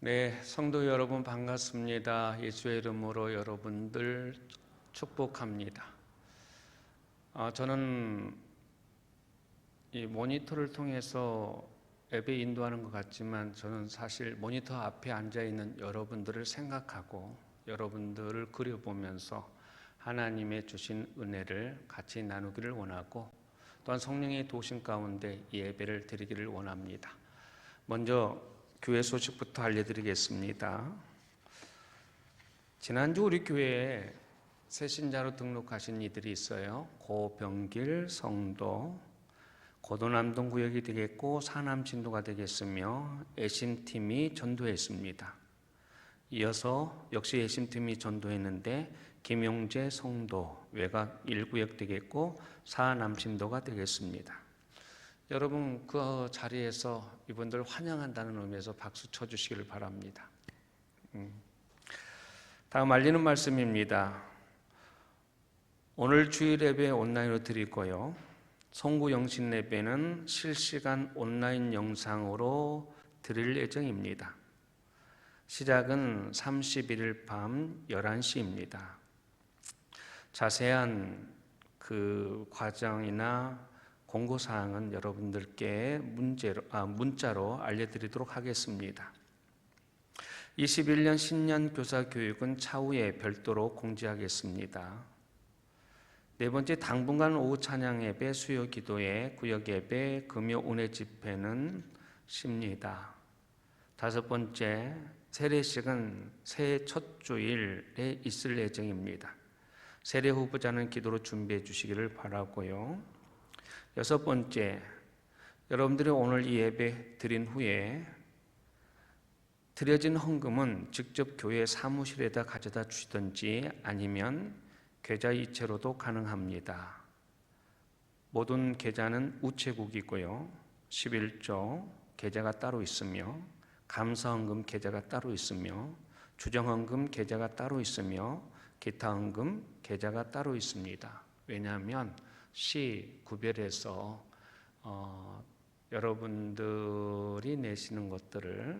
네, 성도 여러분 반갑습니다. 예수의 이름으로 여러분들 축복합니다. 저는 이 모니터를 통해서 예배 인도하는 것 같지만 저는 사실 모니터 앞에 앉아 있는 여러분들을 생각하고 여러분들을 그려보면서 하나님의 주신 은혜를 같이 나누기를 원하고 또한 성령의 도우심 가운데 이 예배를 드리기를 원합니다. 먼저 교회 소식부터 알려드리겠습니다. 지난주 우리 교회에 새 신자로 등록하신 이들이 있어요. 고병길 성도, 고도남동 구역이 되겠고 사남 진도가 되겠으며 애심팀이 전도했습니다. 이어서 역시 애심팀이 전도했는데 김용재 성도, 외곽 1구역 되겠고 사남 진도가 되겠습니다. 여러분 그 자리에서 이분들 환영한다는 의미에서 박수 쳐주시기를 바랍니다. 다음 알리는 말씀입니다. 오늘 주일 예배 온라인으로 드리고요. 송구 영신 예배는 실시간 온라인 영상으로 드릴 예정입니다. 시작은 31일 밤 11시입니다. 자세한 그 과정이나 공고사항은 여러분들께 문자로 알려드리도록 하겠습니다. 21년 신년 교사 교육은 차후에 별도로 공지하겠습니다. 네 번째, 당분간 오후 찬양 예배, 수요 기도회, 구역 예배, 금요 은혜 집회는 쉽니다. 다섯 번째, 세례식은 새해 첫 주일에 있을 예정입니다. 세례 후보자는 기도로 준비해 주시기를 바라고요. 여섯 번째, 여러분들이 오늘 이 예배 드린 후에 드려진 헌금은 직접 교회 사무실에다 가져다 주시든지 아니면 계좌 이체로도 가능합니다. 모든 계좌는 우체국이고요. 11조 계좌가 따로 있으며 감사헌금 계좌가 따로 있으며 주정헌금 계좌가 따로 있으며 기타 헌금 계좌가 따로 있습니다. 왜냐하면 시 구별해서 여러분들이 내시는 것들을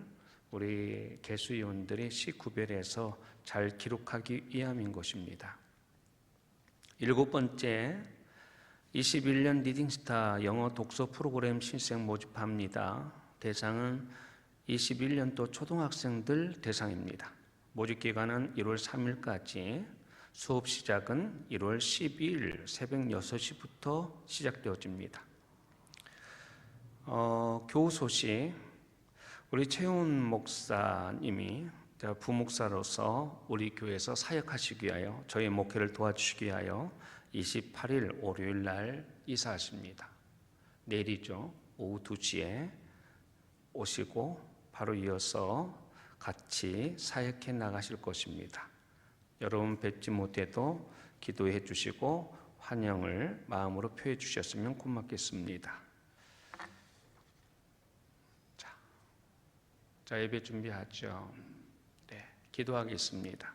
우리 개수위원들이 시 구별해서 잘 기록하기 위함인 것입니다. 일곱 번째, 21년 리딩스타 영어 독서 프로그램 신생 모집합니다. 대상은 21년도 초등학생들 대상입니다. 모집 기간은 1월 3일까지, 수업 시작은 1월 12일 새벽 6시부터 시작되어집니다. 교우 소식, 우리 최훈 목사님이 부목사로서 우리 교회에서 사역하시기 위하여 저희 목회를 도와주시기 위하여 28일 월요일 날 이사하십니다. 내일이죠. 오후 2시에 오시고 바로 이어서 같이 사역해 나가실 것입니다. 여러분 뵙지 못해도 기도해 주시고 환영을 마음으로 표해 주셨으면 고맙겠습니다. 자, 예배 준비하죠. 네, 기도하겠습니다.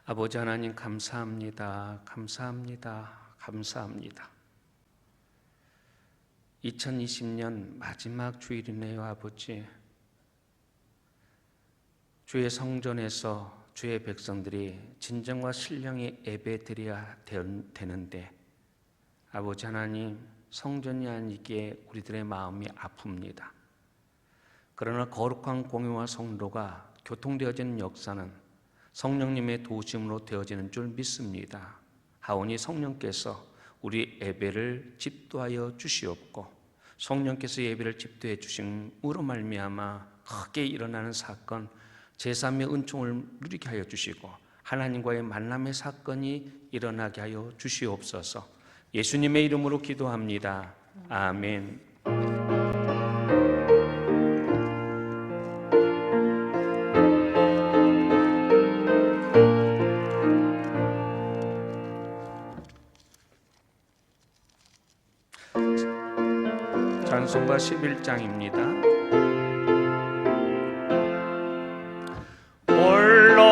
아버지 하나님 감사합니다. 감사합니다. 감사합니다. 2020년 마지막 주일이네요, 아버지. 주의 성전에서 주의 백성들이 진정과 신령의 예배 드려야 되는데 아버지 하나님, 성전이 아니기에 우리들의 마음이 아픕니다. 그러나 거룩한 공예와 성도가 교통되어지는 역사는 성령님의 도우심으로 되어지는 줄 믿습니다. 하오니 성령께서 우리 예배를 집도하여 주시옵고 성령께서 예배를 집도해 주심으로 말미암아 크게 일어나는 사건, 제3의 은총을 누리게 하여 주시고 하나님과의 만남의 사건이 일어나게 하여 주시옵소서. 예수님의 이름으로 기도합니다. 아멘. 찬송가 11장입니다. 홀로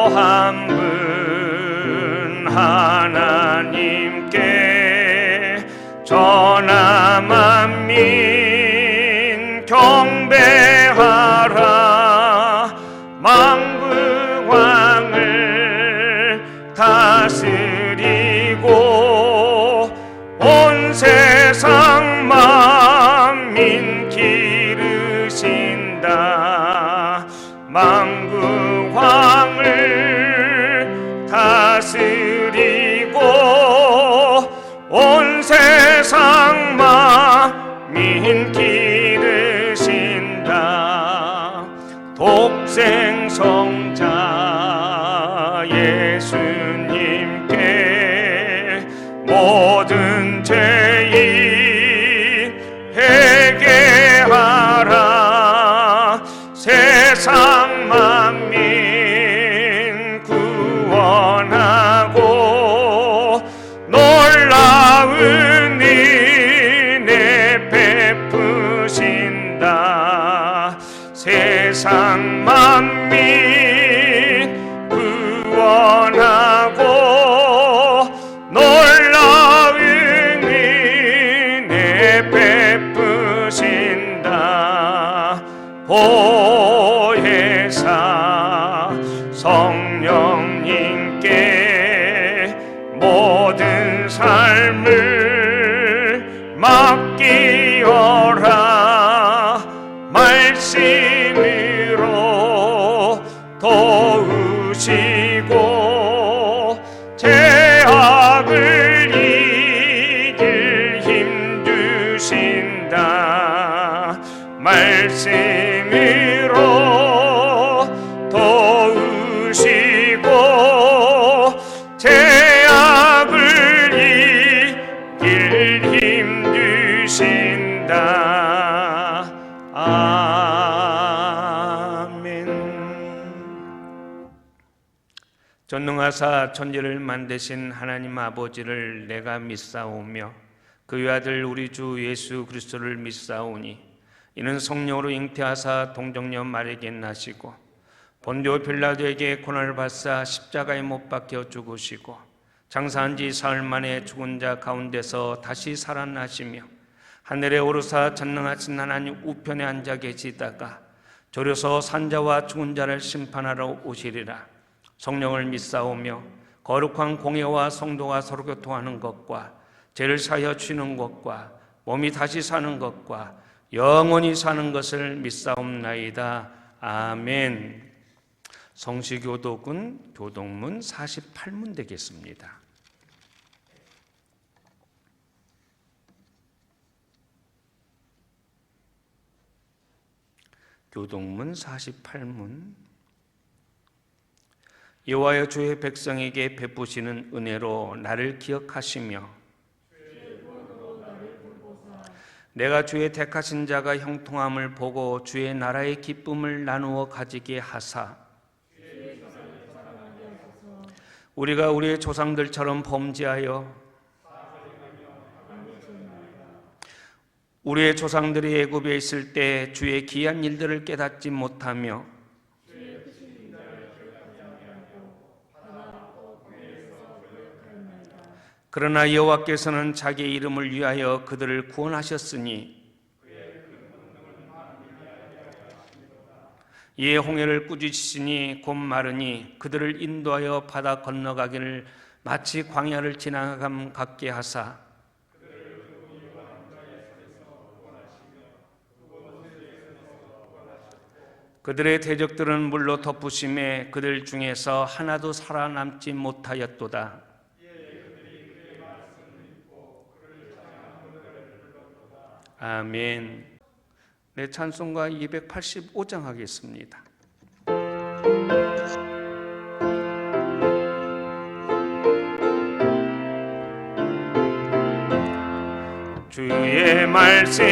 한 분 하나님께 전하 만민 경배하라. 만국왕을 다스리고 온 세상 만민 기르신다. 만국왕을 다스리고 온 세상 만민 기르신다. 독생성자 예수님께 모든 죄인 회개하라. 세상 만민 구원하고 놀라운 은혜 베푸신다. 세상 만민 구원하고 놀라운 은혜 베푸신다. 보혜사 성령님께 모든 삶을 맡기어라. 말씀으로 도우시고 죄악을 이길 힘 주신다. 말씀으로 도우시고 죄악을 이길 힘 주신다. 아멘. 전능하사 천지를 만드신 하나님 아버지를 내가 믿사오며 그의 아들 우리 주 예수 그리스도를 믿사오니 이는 성령으로 잉태하사 동정녀 마리아에게 나시고 본디오 빌라도에게 고난을 받사 십자가에 못 박혀 죽으시고 장사한 지 사흘 만에 죽은 자 가운데서 다시 살아나시며 하늘에 오르사 전능하신 하나님 우편에 앉아 계시다가 졸여서 산자와 죽은 자를 심판하러 오시리라. 성령을 믿사오며 거룩한 공예와 성도가 서로 교통하는 것과 죄를 사하여 주시는 것과 몸이 다시 사는 것과 영원히 사는 것을 믿사옵나이다. 아멘. 성시교독은 교독문 48문 되겠습니다. 교독문 48문. 여호와여 주의 백성에게 베푸시는 은혜로 나를 기억하시며 내가 주의 택하신 자가 형통함을 보고 주의 나라의 기쁨을 나누어 가지게 하사 우리가 우리의 조상들처럼 범죄하여 우리의 조상들이 애굽에 있을 때 주의 기이한 일들을 깨닫지 못하며 그러나 여호와께서는 자기의 이름을 위하여 그들을 구원하셨으니 이에 홍해를 꾸짖으시니 곧 마르니 그들을 인도하여 바다 건너가기를 마치 광야를 지나감 같게 하사 그들의 대적들은 물로 덮으심에 그들 중에서 하나도 살아남지 못하였도다. 아멘. 네, 찬송가 285장 하겠습니다. 주의 말씀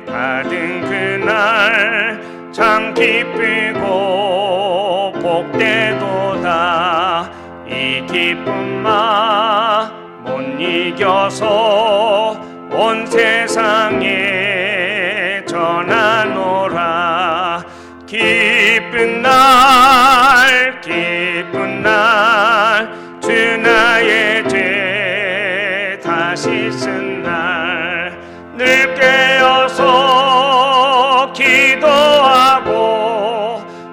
받은 그날 참 기쁘고 복되도다. 이 기쁨만 못 이겨서 온 세상에 전하노라. 기쁜 날 기쁜 날 주 나의 죄 다시 쓴 날 늘 깨어서 기도하고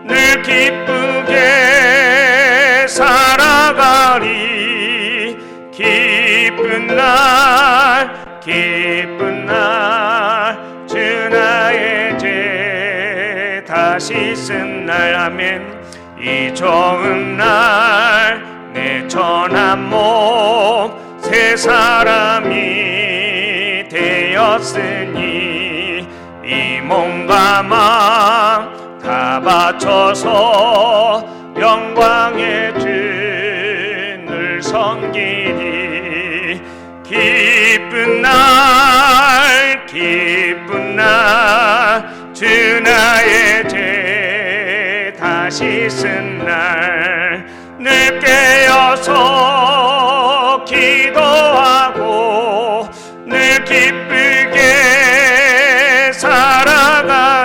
늘 기쁘게 살아가리. 기쁜 날 기쁜 날 주 나의 죄 다시 쓴 날. 아멘. 이 좋은 날 내 천한 몸 새 사람이 되었으니 이 몸과 마음 다 바쳐서 영광의 주를 섬기리. 기쁜 날 기쁜 날 주 나의 죄 다시 쓴 날. 늘 깨어서 기도하고 늘 기쁘게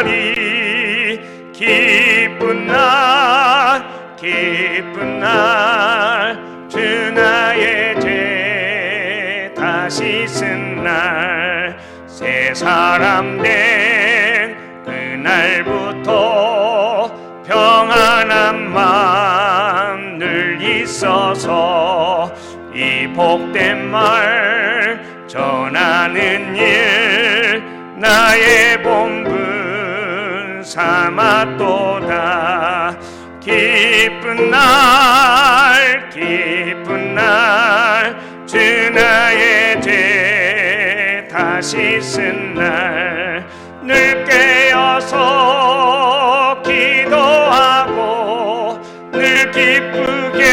살아가리. 기쁜 날 기쁜 날 주 나의 죄 다시 쓴 날. 새 사람 된 그날부터 평안한 마음 늘 있어서 이 복된 말 전하는 일 나의 본분 삼았도다. 기쁜 날 기쁜 날 주 나의 죄 다시 쓴 날. 늘 깨어서 기도하고 늘 기쁘게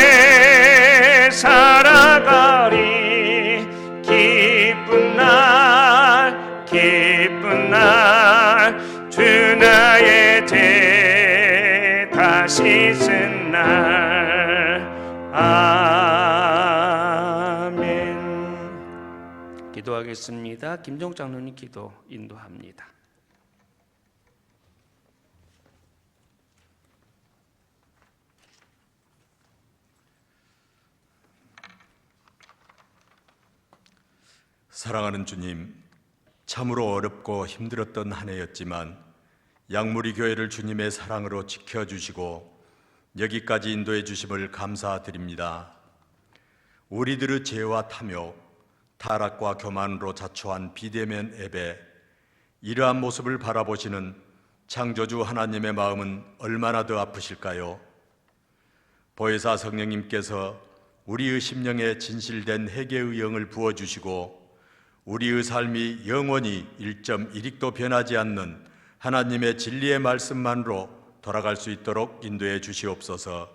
살아가리. 기쁜 날 기쁜 날 주 나의 죄 다시 쓴 날. 아멘. 기도하겠습니다. 김종 장로님 기도 인도합니다. 사랑하는 주님, 참으로 어렵고 힘들었던 한 해였지만 양무리 교회를 주님의 사랑으로 지켜주시고 여기까지 인도해 주심을 감사드립니다. 우리들의 죄와 탐욕, 타락과 교만으로 자초한 비대면 예배, 이러한 모습을 바라보시는 창조주 하나님의 마음은 얼마나 더 아프실까요? 보혜사 성령님께서 우리의 심령에 진실된 회개의 영을 부어주시고 우리의 삶이 영원히 1.1익도 변하지 않는 하나님의 진리의 말씀만으로 돌아갈 수 있도록 인도해 주시옵소서.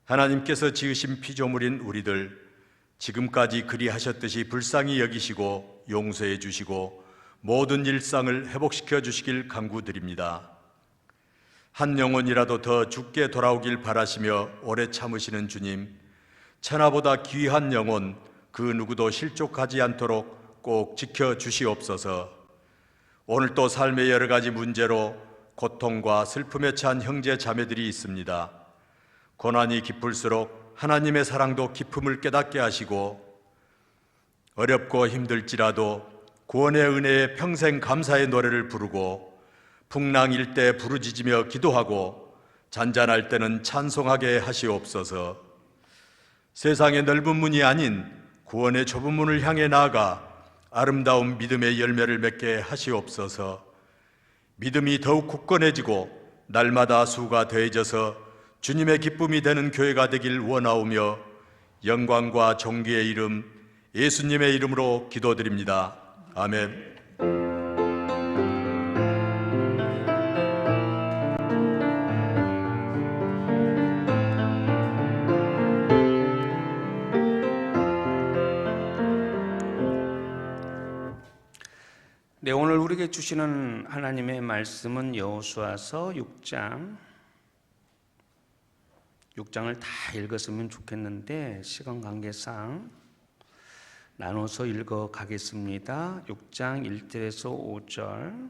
하나님께서 지으신 피조물인 우리들 지금까지 그리하셨듯이 불쌍히 여기시고 용서해 주시고 모든 일상을 회복시켜 주시길 간구드립니다. 한 영혼이라도 더 죽게 돌아오길 바라시며 오래 참으시는 주님, 천하보다 귀한 영혼 그 누구도 실족하지 않도록 꼭 지켜주시옵소서. 오늘 또 삶의 여러 가지 문제로 고통과 슬픔에 찬 형제 자매들이 있습니다. 고난이 깊을수록 하나님의 사랑도 깊음을 깨닫게 하시고 어렵고 힘들지라도 구원의 은혜에 평생 감사의 노래를 부르고 풍랑일 때 부르짖으며 기도하고 잔잔할 때는 찬송하게 하시옵소서. 세상의 넓은 문이 아닌 구원의 좁은 문을 향해 나아가 아름다운 믿음의 열매를 맺게 하시옵소서. 믿음이 더욱 굳건해지고 날마다 수가 더해져서 주님의 기쁨이 되는 교회가 되길 원하오며 영광과 존귀의 이름 예수님의 이름으로 기도드립니다. 아멘. 네, 오늘 우리에게 주시는 하나님의 말씀은 여호수아서 6장을 다 읽었으면 좋겠는데 시간 관계상 나눠서 읽어 가겠습니다. 6장 1절에서 5절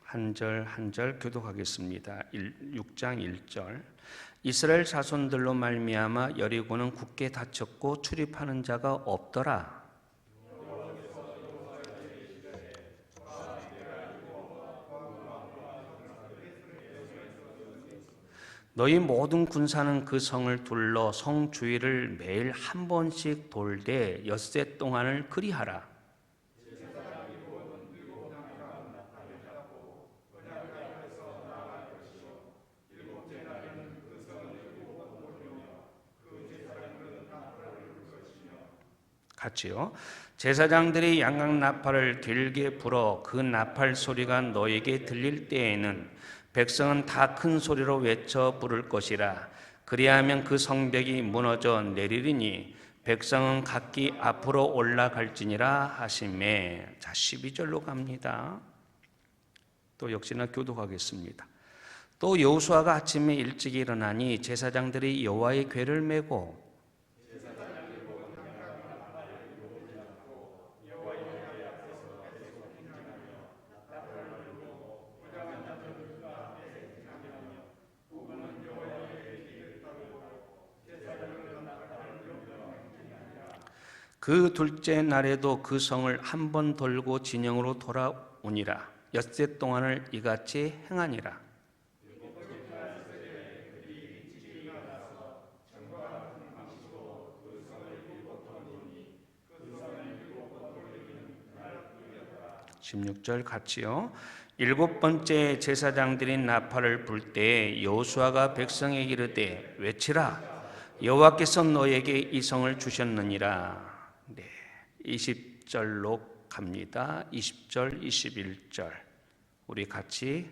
한 절 한 절 교독하겠습니다. 6장 1절 이스라엘 자손들로 말미암아 여리고는 굳게 닫혔고 출입하는 자가 없더라. 너희 모든 군사는 그 성을 둘러 성 주위를 매일 한 번씩 돌되 엿새 동안을 그리하라. 같이요. 제사장들이 양각 나팔을 길게 불어 그 나팔 소리가 너에게 들릴 때에는 백성은 다 큰 소리로 외쳐 부를 것이라. 그리하면 그 성벽이 무너져 내리리니 백성은 각기 앞으로 올라갈지니라 하시매. 자, 12절로 갑니다. 또 역시나 교독하겠습니다. 또 여호수아가 아침에 일찍 일어나니 제사장들이 여호와의 궤를 메고 '그 둘째 날에도 그 성을 한 번 돌고 진영으로 돌아오니라. 엿새 동안을 이같이 행하니라. (16절) 같이요. 일곱 번째 제사장들이 나팔을 불 때 여호수아가 백성에게 이르되 외치라. 여호와께서 너에게 이 성을 주셨느니라. 네, 20절로 갑니다. 20절, 21절 우리 같이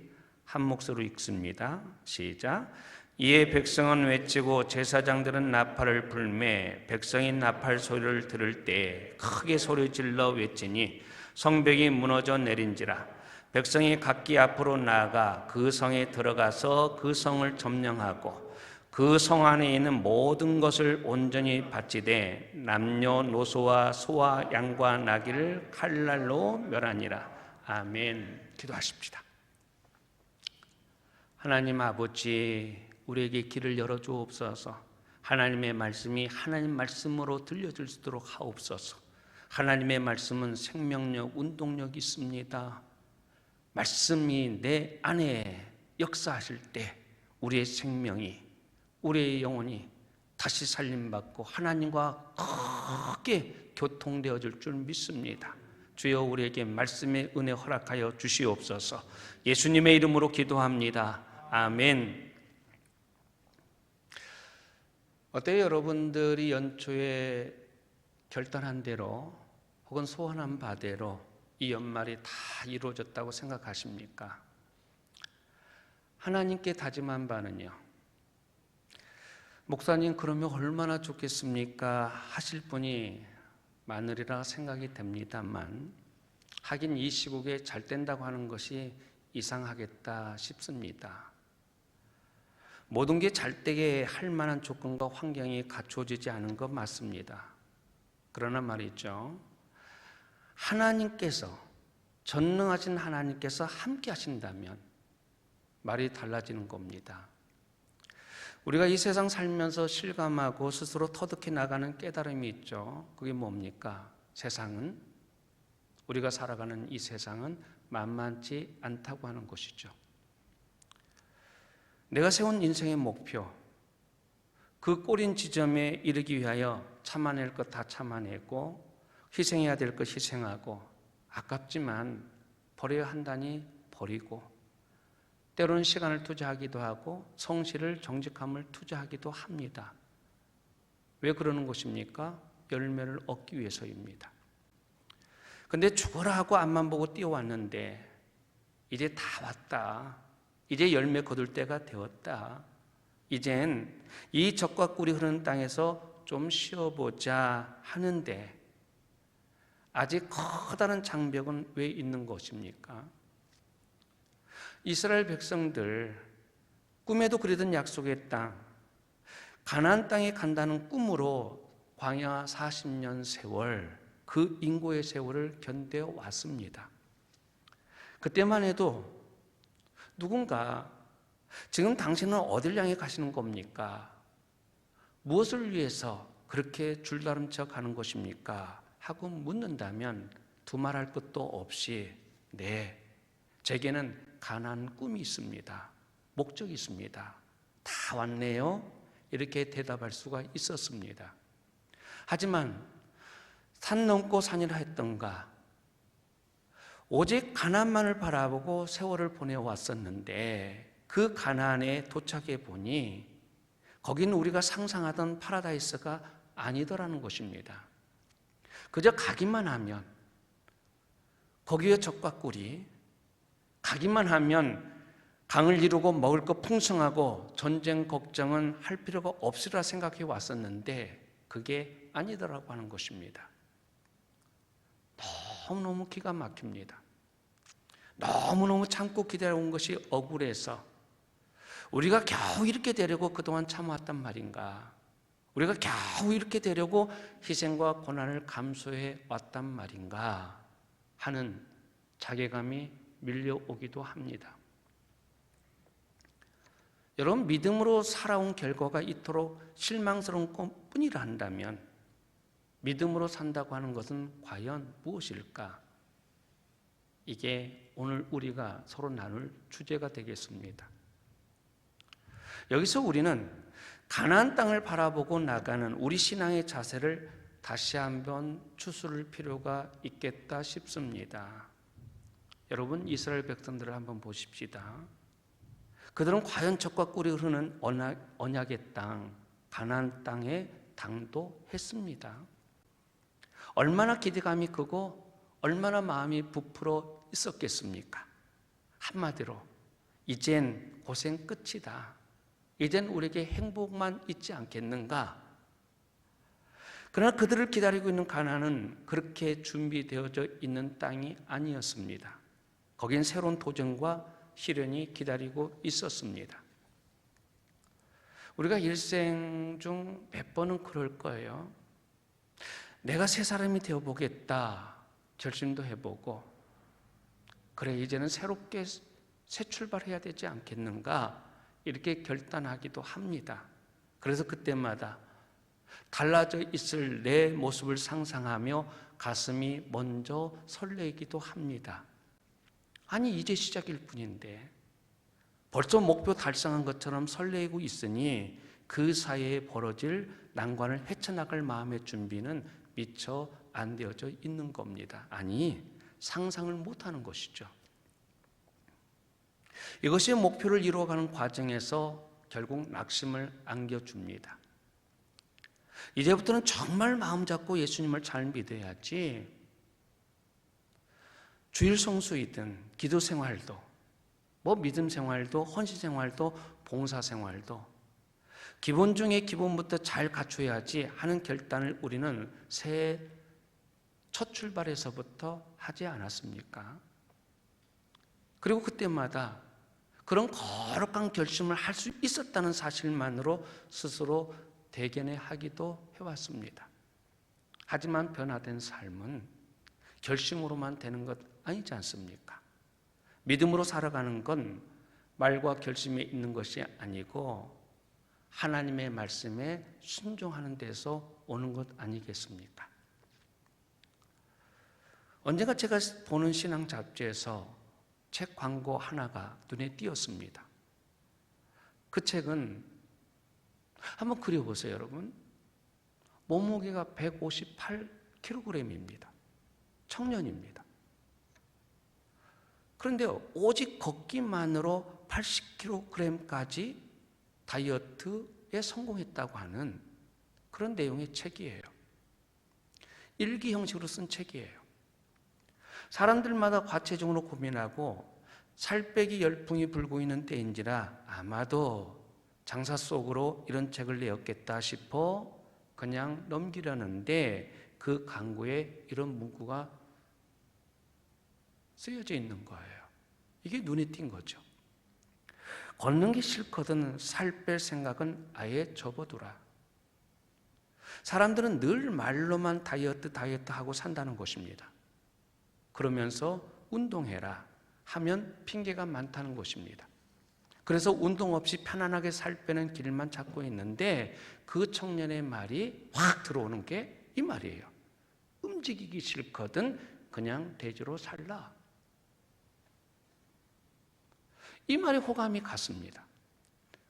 한 목소리로 읽습니다. 시작. 이에 백성은 외치고 제사장들은 나팔을 불매 백성이 나팔 소리를 들을 때 크게 소리질러 외치니 성벽이 무너져 내린지라. 백성이 각기 앞으로 나아가 그 성에 들어가서 그 성을 점령하고 그 성 안에 있는 모든 것을 온전히 바치되 남녀노소와 소와 양과 나귀를 칼날로 멸하니라. 아멘. 기도하십시다. 하나님 아버지, 우리에게 길을 열어주옵소서. 하나님의 말씀이 하나님 말씀으로 들려질 수 있도록 하옵소서. 하나님의 말씀은 생명력, 운동력이 있습니다. 말씀이 내 안에 역사하실 때 우리의 생명이, 우리의 영혼이 다시 살림받고 하나님과 크게 교통되어질 줄 믿습니다. 주여 우리에게 말씀의 은혜 허락하여 주시옵소서. 예수님의 이름으로 기도합니다. 아멘. 어때요? 여러분들이 연초에 결단한 대로 혹은 소원한 바대로 이 연말이 다 이루어졌다고 생각하십니까? 하나님께 다짐한 바는요, 목사님 그러면 얼마나 좋겠습니까? 하실 분이 많으리라 생각이 됩니다만, 하긴 이 시국에 잘 된다고 하는 것이 이상하겠다 싶습니다. 모든 게 잘 되게 할 만한 조건과 환경이 갖춰지지 않은 것 맞습니다. 그러나 말이죠, 하나님께서, 전능하신 하나님께서 함께 하신다면 말이 달라지는 겁니다. 우리가 이 세상 살면서 실감하고 스스로 터득해 나가는 깨달음이 있죠. 그게 뭡니까? 세상은, 우리가 살아가는 이 세상은 만만치 않다고 하는 것이죠. 내가 세운 인생의 목표, 그 꼬린 지점에 이르기 위하여 참아낼 것 다 참아내고 희생해야 될 것 희생하고, 아깝지만 버려야 한다니 버리고, 때로는 시간을 투자하기도 하고 성실을, 정직함을 투자하기도 합니다. 왜 그러는 것입니까? 열매를 얻기 위해서입니다. 근데 죽어라 하고 앞만 보고 뛰어왔는데 이제 다 왔다. 이제 열매 거둘 때가 되었다. 이젠 이 젖과 꿀이 흐르는 땅에서 좀 쉬어보자 하는데 아직 커다란 장벽은 왜 있는 것입니까? 이스라엘 백성들, 꿈에도 그리던 약속의 땅, 가나안 땅에 간다는 꿈으로 광야 40년 세월, 그 인고의 세월을 견뎌 왔습니다. 그때만 해도 누군가 지금 당신은 어딜 향해 가시는 겁니까? 무엇을 위해서 그렇게 줄다름쳐 가는 것입니까? 하고 묻는다면 두말할 것도 없이 네, 제게는 가나안 꿈이 있습니다. 목적이 있습니다. 다 왔네요. 이렇게 대답할 수가 있었습니다. 하지만 산 넘고 산이라 했던가 오직 가나안만을 바라보고 세월을 보내왔었는데 그 가나안에 도착해 보니 거기는 우리가 상상하던 파라다이스가 아니더라는 것입니다. 그저 가기만 하면 거기에 적과 꿀이, 가기만 하면 강을 이루고 먹을 것 풍성하고 전쟁 걱정은 할 필요가 없으리라 생각해 왔었는데 그게 아니더라고 하는 것입니다. 너무너무 기가 막힙니다. 너무너무 참고 기다려온 것이 억울해서 우리가 겨우 이렇게 되려고 그동안 참아왔단 말인가, 우리가 겨우 이렇게 되려고 희생과 고난을 감수해 왔단 말인가 하는 자괴감이 밀려오기도 합니다. 여러분, 믿음으로 살아온 결과가 이토록 실망스러운 것뿐이라 한다면 믿음으로 산다고 하는 것은 과연 무엇일까? 이게 오늘 우리가 서로 나눌 주제가 되겠습니다. 여기서 우리는 가나안 땅을 바라보고 나가는 우리 신앙의 자세를 다시 한번 추스를 필요가 있겠다 싶습니다. 여러분, 이스라엘 백성들을 한번 보십시다. 그들은 과연 젖과 꿀이 흐르는 언약의 땅, 가나안 땅에 당도했습니다. 얼마나 기대감이 크고 얼마나 마음이 부풀어 있었겠습니까? 한마디로 이젠 고생 끝이다. 이젠 우리에게 행복만 있지 않겠는가? 그러나 그들을 기다리고 있는 가나안은 그렇게 준비되어져 있는 땅이 아니었습니다. 거긴 새로운 도전과 시련이 기다리고 있었습니다. 우리가 일생 중 몇 번은 그럴 거예요. 내가 새 사람이 되어보겠다 결심도 해보고, 그래 이제는 새롭게 새 출발해야 되지 않겠는가 이렇게 결단하기도 합니다. 그래서 그때마다 달라져 있을 내 모습을 상상하며 가슴이 먼저 설레기도 합니다. 아니 이제 시작일 뿐인데 벌써 목표 달성한 것처럼 설레고 있으니 그 사이에 벌어질 난관을 헤쳐나갈 마음의 준비는 미처 안 되어져 있는 겁니다. 아니 상상을 못하는 것이죠. 이것이 목표를 이루어가는 과정에서 결국 낙심을 안겨줍니다. 이제부터는 정말 마음 잡고 예수님을 잘 믿어야지 주일 성수이든 기도 생활도 믿음 생활도 헌신 생활도 봉사 생활도 기본 중에 기본부터 잘 갖춰야지 하는 결단을 우리는 새해 첫 출발에서부터 하지 않았습니까? 그리고 그때마다 그런 거룩한 결심을 할 수 있었다는 사실만으로 스스로 대견해하기도 해왔습니다. 하지만 변화된 삶은 결심으로만 되는 것 아니지 않습니까? 믿음으로 살아가는 건 말과 결심에 있는 것이 아니고 하나님의 말씀에 순종하는 데서 오는 것 아니겠습니까? 언젠가 제가 보는 신앙 잡지에서 책 광고 하나가 눈에 띄었습니다. 그 책은 한번 그려보세요, 여러분. 몸무게가 158kg입니다. 청년입니다. 그런데 오직 걷기만으로 80kg까지 다이어트에 성공했다고 하는 그런 내용의 책이에요. 일기 형식으로 쓴 책이에요. 사람들마다 과체중으로 고민하고 살 빼기 열풍이 불고 있는 때인지라 아마도 장사 속으로 이런 책을 내었겠다 싶어 그냥 넘기려는데 그 광고에 이런 문구가 쓰여져 있는 거예요. 이게 눈에 띈 거죠. 걷는 게 싫거든 살 뺄 생각은 아예 접어두라. 사람들은 늘 말로만 다이어트 하고 산다는 것입니다. 그러면서 운동해라 하면 핑계가 많다는 것입니다. 그래서 운동 없이 편안하게 살 빼는 길만 찾고 있는데 그 청년의 말이 확 들어오는 게 이 말이에요. 움직이기 싫거든 그냥 돼지로 살라. 이 말이 호감이 갔습니다.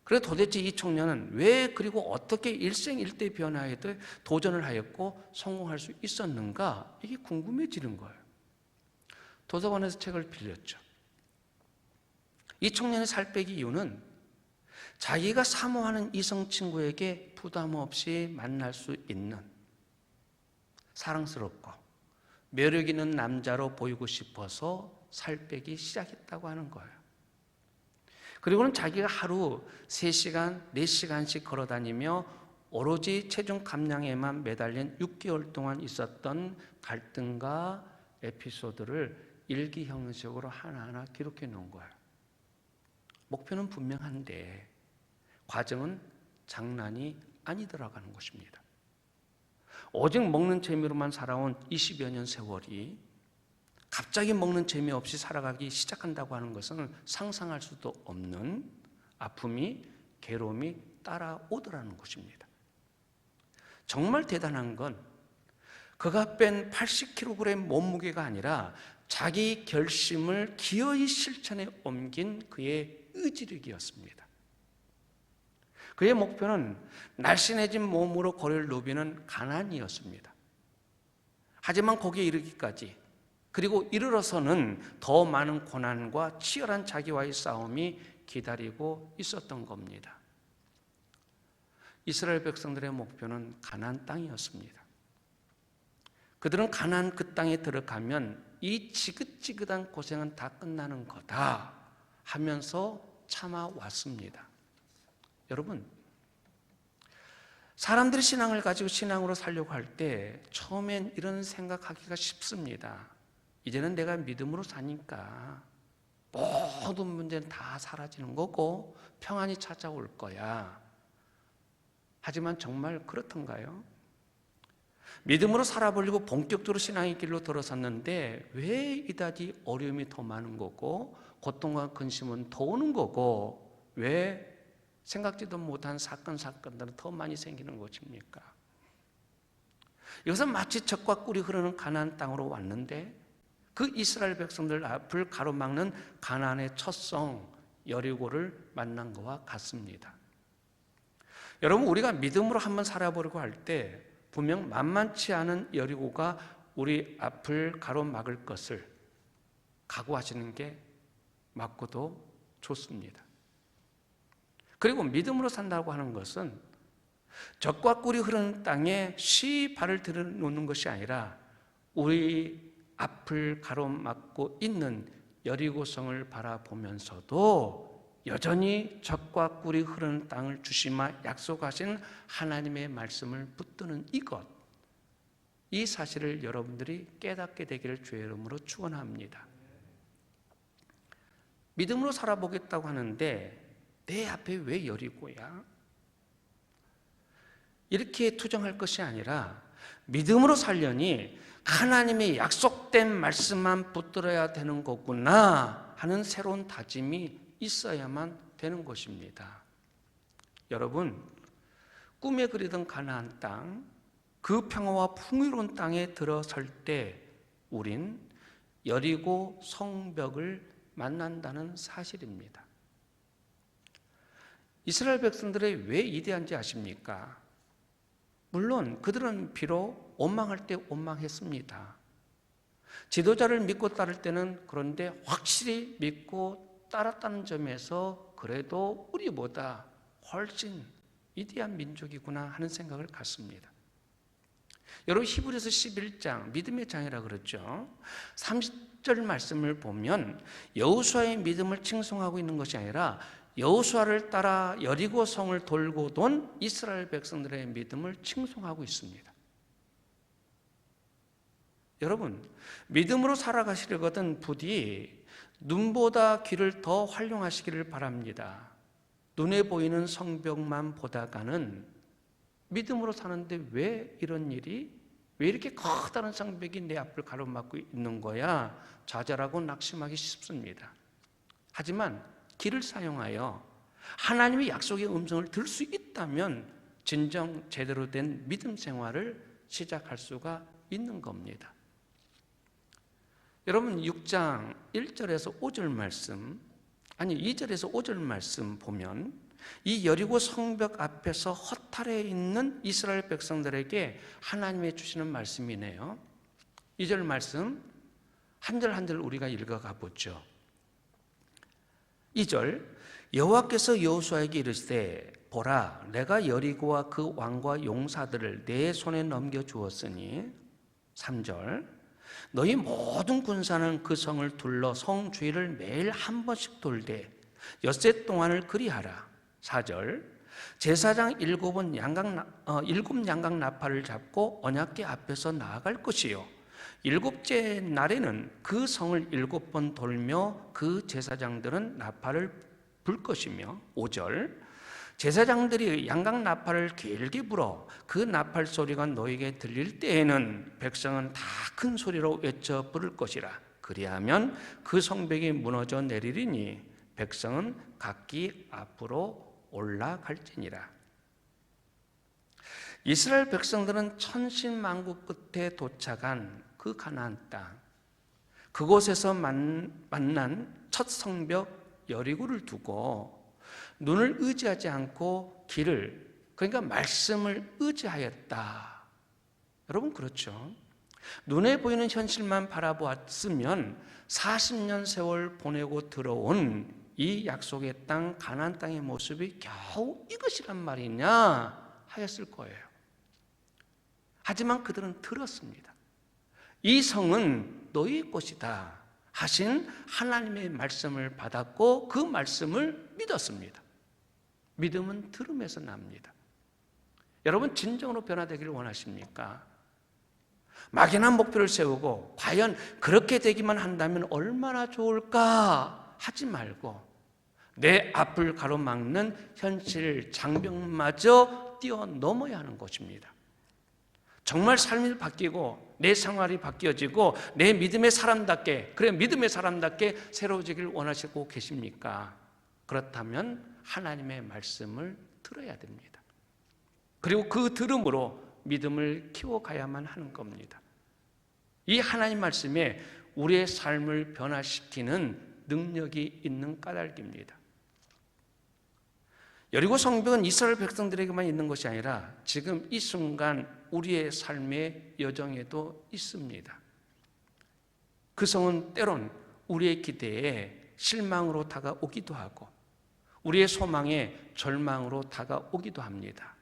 그래서 도대체 이 청년은 왜 그리고 어떻게 일생일대 변화에 도전을 하였고 성공할 수 있었는가? 이게 궁금해지는 거예요. 도서관에서 책을 빌렸죠. 이 청년의 살 빼기 이유는 자기가 사모하는 이성 친구에게 부담 없이 만날 수 있는 사랑스럽고 매력 있는 남자로 보이고 싶어서 살 빼기 시작했다고 하는 거예요. 그리고는 자기가 하루 3시간, 4시간씩 걸어 다니며 오로지 체중 감량에만 매달린 6개월 동안 있었던 갈등과 에피소드를 일기 형식으로 하나하나 기록해 놓은 거예요. 목표는 분명한데 과정은 장난이 아니더라가는 것입니다. 오직 먹는 재미로만 살아온 20여 년 세월이 갑자기 먹는 재미 없이 살아가기 시작한다고 하는 것은 상상할 수도 없는 아픔이, 괴로움이 따라오더라는 것입니다. 정말 대단한 건 그가 뺀 80kg 몸무게가 아니라 자기 결심을 기어이 실천에 옮긴 그의 의지력이었습니다. 그의 목표는 날씬해진 몸으로 거리를 누비는 가나안이었습니다. 하지만 거기에 이르기까지 그리고 이르러서는 더 많은 고난과 치열한 자기와의 싸움이 기다리고 있었던 겁니다. 이스라엘 백성들의 목표는 가나안 땅이었습니다. 그들은 가나안 그 땅에 들어가면 이 지긋지긋한 고생은 다 끝나는 거다 하면서 참아왔습니다. 여러분, 사람들이 신앙을 가지고 신앙으로 살려고 할 때 처음엔 이런 생각하기가 쉽습니다. 이제는 내가 믿음으로 사니까 모든 문제는 다 사라지는 거고 평안이 찾아올 거야. 하지만 정말 그렇던가요? 믿음으로 살아보려고 본격적으로 신앙의 길로 들어섰는데 왜 이다지 어려움이 더 많은 거고 고통과 근심은 더 오는 거고 왜 생각지도 못한 사건들은 더 많이 생기는 것입니까? 이것은 마치 젖과 꿀이 흐르는 가나안 땅으로 왔는데 그 이스라엘 백성들 앞을 가로막는 가나안의 첫 성 여리고를 만난 것과 같습니다. 여러분, 우리가 믿음으로 한번 살아보려고 할 때 분명 만만치 않은 여리고가 우리 앞을 가로막을 것을 각오하시는 게 맞고도 좋습니다. 그리고 믿음으로 산다고 하는 것은 젖과 꿀이 흐르는 땅에 쉬이 발을 들여놓는 것이 아니라 우리 앞을 가로막고 있는 여리고성을 바라보면서도 여전히 젖과 꿀이 흐르는 땅을 주시마 약속하신 하나님의 말씀을 붙드는 이것, 이 사실을 여러분들이 깨닫게 되기를 주의 이름으로 축원합니다. 믿음으로 살아보겠다고 하는데 내 앞에 왜 여리고야? 이렇게 투정할 것이 아니라 믿음으로 살려니 하나님의 약속된 말씀만 붙들어야 되는 거구나 하는 새로운 다짐이 있어야만 되는 것입니다. 여러분, 꿈에 그리던 가나안 땅, 그 평화와 풍요로운 땅에 들어설 때 우린 여리고 성벽을 만난다는 사실입니다. 이스라엘 백성들이 왜 위대한지 아십니까? 물론 그들은 비록 원망할 때 원망했습니다. 지도자를 믿고 따를 때는 그런데 확실히 믿고 따랐다는 점에서 그래도 우리보다 훨씬 위대한 민족이구나 하는 생각을 갖습니다. 여러분, 히브리서 11장 믿음의 장이라 그랬죠. 30절 말씀을 보면 여호수아의 믿음을 칭송하고 있는 것이 아니라 여호수아를 따라 여리고 성을 돌고 돈 이스라엘 백성들의 믿음을 칭송하고 있습니다. 여러분, 믿음으로 살아가시려거든 부디 눈보다 귀를 더 활용하시기를 바랍니다. 눈에 보이는 성벽만 보다가는 믿음으로 사는데 왜 이런 일이, 왜 이렇게 커다란 성벽이 내 앞을 가로막고 있는 거야? 좌절하고 낙심하기 쉽습니다. 하지만 귀를 사용하여 하나님의 약속의 음성을 들을 수 있다면 진정 제대로 된 믿음 생활을 시작할 수가 있는 겁니다. 여러분, 6장 1절에서 5절 말씀, 아니 2절에서 5절 말씀 보면 이 여리고 성벽 앞에서 허탈해 있는 이스라엘 백성들에게 하나님이 주시는 말씀이네요. 2절 말씀 한 절 한 절 우리가 읽어가 보죠. 2절 여호와께서 여호수아에게 이르시되 보라 내가 여리고와 그 왕과 용사들을 내 손에 넘겨 주었으니 3절 너희 모든 군사는 그 성을 둘러 성 주위를 매일 한 번씩 돌되 엿새 동안을 그리하라. 4절 제사장 7은 일곱 양각 나팔을 잡고 언약궤 앞에서 나아갈 것이요 7째 날에는 그 성을 7번 돌며 그 제사장들은 나팔을 불 것이며 5절 제사장들이 양각 나팔을 길게 불어 그 나팔 소리가 너에게 들릴 때에는 백성은 다 큰 소리로 외쳐 부를 것이라. 그리하면 그 성벽이 무너져 내리리니 백성은 각기 앞으로 올라갈지니라. 이스라엘 백성들은 천신만고 끝에 도착한 그 가나안 땅, 그곳에서 만난 첫 성벽 여리고를 두고 눈을 의지하지 않고 길을, 그러니까 말씀을 의지하였다. 여러분 그렇죠? 눈에 보이는 현실만 바라보았으면 40년 세월 보내고 들어온 이 약속의 땅 가나안 땅의 모습이 겨우 이것이란 말이냐 하였을 거예요. 하지만 그들은 들었습니다. 이 성은 너희 것이다 하신 하나님의 말씀을 받았고 그 말씀을 믿었습니다. 믿음은 들음에서 납니다. 여러분 진정으로 변화되기를 원하십니까? 막연한 목표를 세우고 과연 그렇게 되기만 한다면 얼마나 좋을까 하지 말고 내 앞을 가로막는 현실 장벽마저 뛰어넘어야 하는 것입니다. 정말 삶이 바뀌고 내 생활이 바뀌어지고 내 믿음의 사람답게, 그래 믿음의 사람답게 새로워지길 원하시고 계십니까? 그렇다면 하나님의 말씀을 들어야 됩니다. 그리고 그 들음으로 믿음을 키워가야만 하는 겁니다. 이 하나님 말씀에 우리의 삶을 변화시키는 능력이 있는 까닭입니다. 여리고 성벽은 이스라엘 백성들에게만 있는 것이 아니라 지금 이 순간 우리의 삶의 여정에도 있습니다. 그 성은 때론 우리의 기대에 실망으로 다가오기도 하고 우리의 소망에 절망으로 다가오기도 합니다.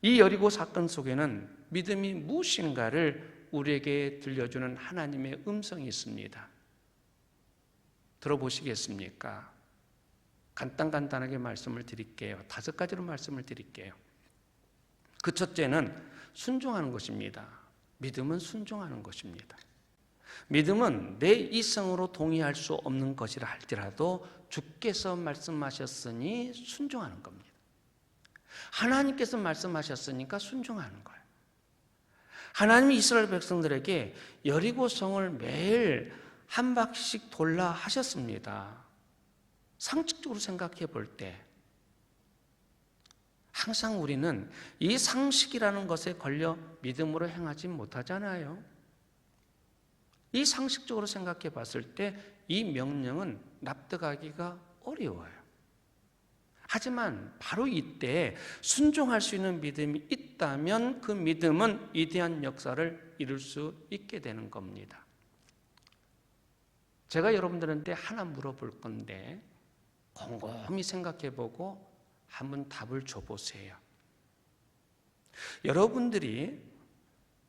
이 여리고 사건 속에는 믿음이 무엇인가를 우리에게 들려주는 하나님의 음성이 있습니다. 들어보시겠습니까? 간단하게 말씀을 드릴게요. 5가지로 말씀을 드릴게요. 그 첫째는 순종하는 것입니다. 믿음은 순종하는 것입니다. 믿음은 내 이성으로 동의할 수 없는 것이라 할지라도 주께서 말씀하셨으니 순종하는 겁니다. 하나님께서 말씀하셨으니까 순종하는 거예요. 하나님이 이스라엘 백성들에게 여리고 성을 매일 한 바퀴씩 돌라 하셨습니다. 상식적으로 생각해 볼 때 항상 우리는 이 상식이라는 것에 걸려 믿음으로 행하지 못하잖아요. 이 상식적으로 생각해 봤을 때 이 명령은 납득하기가 어려워요. 하지만 바로 이때 순종할 수 있는 믿음이 있다면 그 믿음은 위대한 역사를 이룰 수 있게 되는 겁니다. 제가 여러분들한테 하나 물어볼 건데 곰곰이 생각해보고 한번 답을 줘보세요. 여러분들이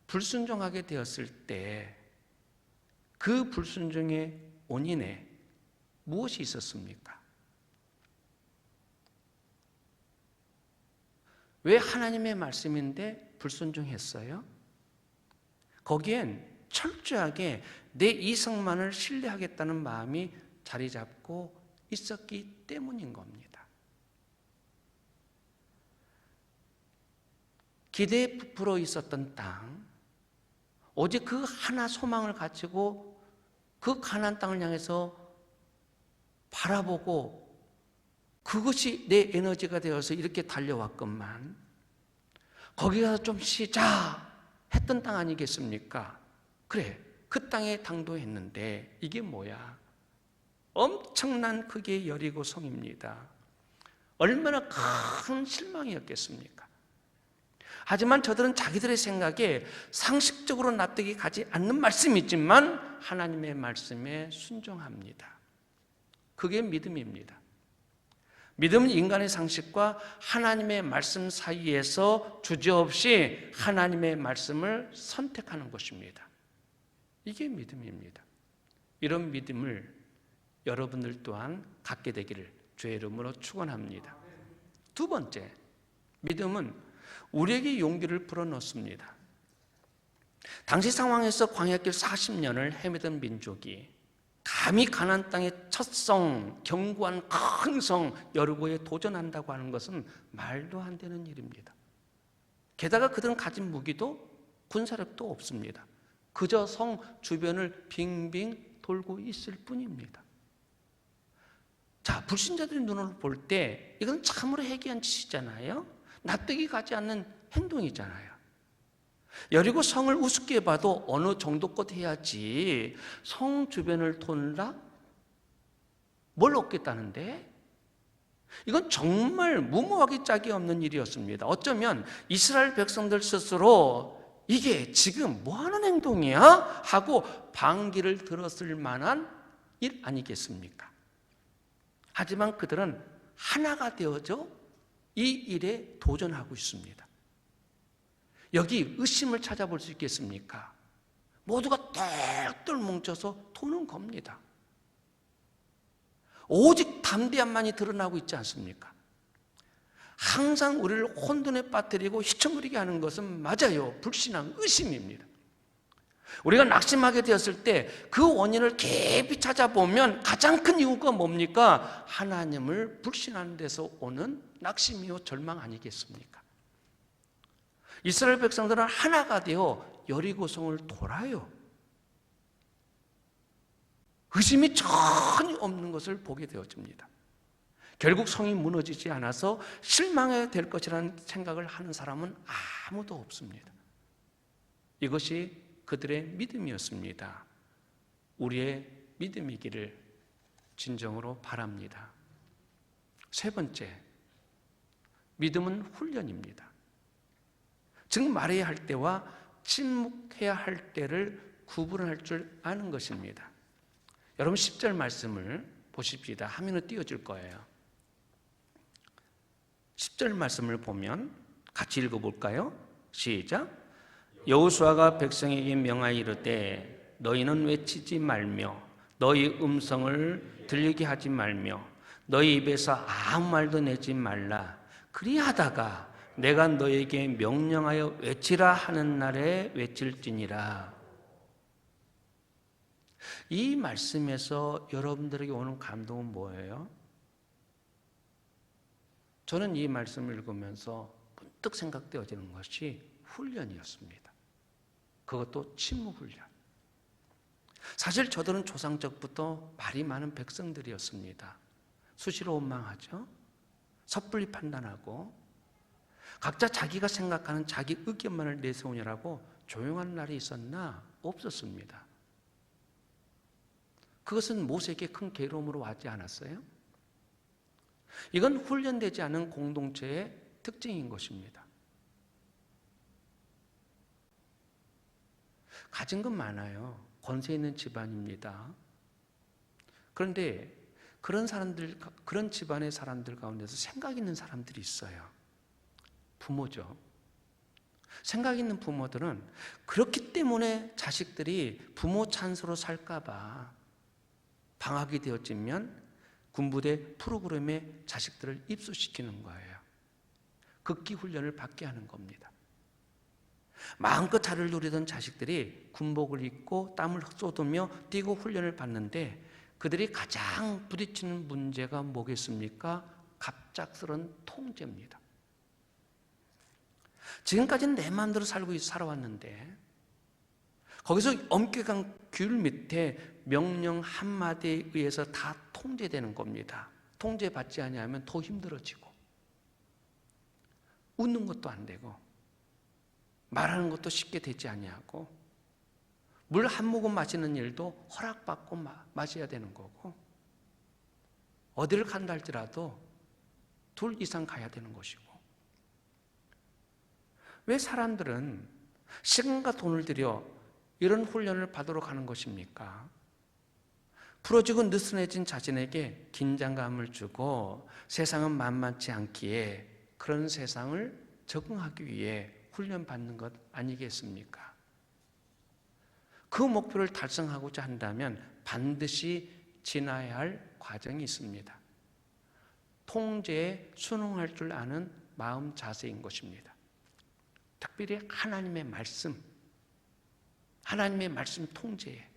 불순종하게 되었을 때 그 불순종의 원인에 무엇이 있었습니까? 왜 하나님의 말씀인데 불순종했어요? 거기엔 철저하게 내 이성만을 신뢰하겠다는 마음이 자리 잡고 있었기 때문인 겁니다. 기대에 부풀어 있었던 땅, 오직 그 하나 소망을 가지고 그 가나안 땅을 향해서 바라보고 그것이 내 에너지가 되어서 이렇게 달려왔건만 거기 가서 좀 쉬자 했던 땅 아니겠습니까? 그래, 그 땅에 당도했는데 이게 뭐야? 엄청난 크기의 여리고 성입니다. 얼마나 큰 실망이었겠습니까? 하지만 저들은 자기들의 생각에 상식적으로 납득이 가지 않는 말씀이 있지만 하나님의 말씀에 순종합니다. 그게 믿음입니다. 믿음은 인간의 상식과 하나님의 말씀 사이에서 주저없이 하나님의 말씀을 선택하는 것입니다. 이게 믿음입니다. 이런 믿음을 여러분들 또한 갖게 되기를 주의 이름으로 축원합니다. 두 번째, 믿음은 우리에게 용기를 불어넣습니다. 당시 상황에서 광야길 40년을 헤매던 민족이 감히 가나안 땅의 첫 성, 견고한 큰 성 여리고에 도전한다고 하는 것은 말도 안 되는 일입니다. 게다가 그들은 가진 무기도 군사력도 없습니다. 그저 성 주변을 빙빙 돌고 있을 뿐입니다. 자, 불신자들의 눈으로 볼 때 이건 참으로 해괴한 짓이잖아요. 납득이 가지 않는 행동이잖아요. 여리고 성을 우습게 봐도 어느 정도껏 해야지 성 주변을 돈다? 뭘 얻겠다는데? 이건 정말 무모하기 짝이 없는 일이었습니다. 어쩌면 이스라엘 백성들 스스로 이게 지금 뭐하는 행동이야? 하고 반기를 들었을 만한 일 아니겠습니까? 하지만 그들은 하나가 되어져 이 일에 도전하고 있습니다. 여기 의심을 찾아볼 수 있겠습니까? 모두가 똘똘 뭉쳐서 도는 겁니다. 오직 담대함만이 드러나고 있지 않습니까? 항상 우리를 혼돈에 빠뜨리고 휘청거리게 하는 것은 맞아요. 불신앙, 의심입니다. 우리가 낙심하게 되었을 때 그 원인을 깊이 찾아보면 가장 큰 이유가 뭡니까? 하나님을 불신하는 데서 오는 낙심이요 절망 아니겠습니까? 이스라엘 백성들은 하나가 되어 여리고성을 돌아요. 의심이 전혀 없는 것을 보게 되어집니다. 결국 성이 무너지지 않아서 실망해야 될 것이라는 생각을 하는 사람은 아무도 없습니다. 이것이 그들의 믿음이었습니다. 우리의 믿음이기를 진정으로 바랍니다. 세 번째, 믿음은 훈련입니다. 즉 말해야 할 때와 침묵해야 할 때를 구분할 줄 아는 것입니다. 여러분 10절 말씀을 보십시다. 화면에 띄워질 거예요. 10절 말씀을 보면 같이 읽어볼까요? 시작. 여호수아가 백성에게 명하여 이르되 너희는 외치지 말며 너희 음성을 들리게 하지 말며 너희 입에서 아무 말도 내지 말라. 그리하다가 내가 너에게 명령하여 외치라 하는 날에 외칠지니라. 이 말씀에서 여러분들에게 오는 감동은 뭐예요? 저는 이 말씀을 읽으면서 문득 생각되어지는 것이 훈련이었습니다. 그것도 침묵 훈련. 사실 저들은 조상적부터 말이 많은 백성들이었습니다. 수시로 원망하죠. 섣불리 판단하고 각자 자기가 생각하는 자기 의견만을 내세우느라고 조용한 날이 있었나? 없었습니다. 그것은 모세에게 큰 괴로움으로 와지 않았어요? 이건 훈련되지 않은 공동체의 특징인 것입니다. 가진 건 많아요. 권세 있는 집안입니다. 그런데 그런 사람들, 그런 집안의 사람들 가운데서 생각 있는 사람들이 있어요. 부모죠. 생각 있는 부모들은 그렇기 때문에 자식들이 부모 찬스로 살까봐 방학이 되어지면 군부대 프로그램에 자식들을 입소시키는 거예요. 극기 훈련을 받게 하는 겁니다. 마음껏 자를 누리던 자식들이 군복을 입고 땀을 쏟으며 뛰고 훈련을 받는데 그들이 가장 부딪히는 문제가 뭐겠습니까? 갑작스런 통제입니다. 지금까지는 내 마음대로 살아왔는데 거기서 엄격한 규율 밑에 명령 한마디에 의해서 다 통제되는 겁니다. 통제받지 않으면 더 힘들어지고 웃는 것도 안 되고 말하는 것도 쉽게 되지 아니하고 물 한 모금 마시는 일도 허락받고 마셔야 되는 거고 어디를 간다 할지라도 둘 이상 가야 되는 것이고, 왜 사람들은 시간과 돈을 들여 이런 훈련을 받으러 가는 것입니까? 부러지고 느슨해진 자신에게 긴장감을 주고 세상은 만만치 않기에 그런 세상을 적응하기 위해 훈련받는 것 아니겠습니까? 그 목표를 달성하고자 한다면 반드시 지나야 할 과정이 있습니다. 통제에 순응할 줄 아는 마음 자세인 것입니다. 특별히 하나님의 말씀 통제에.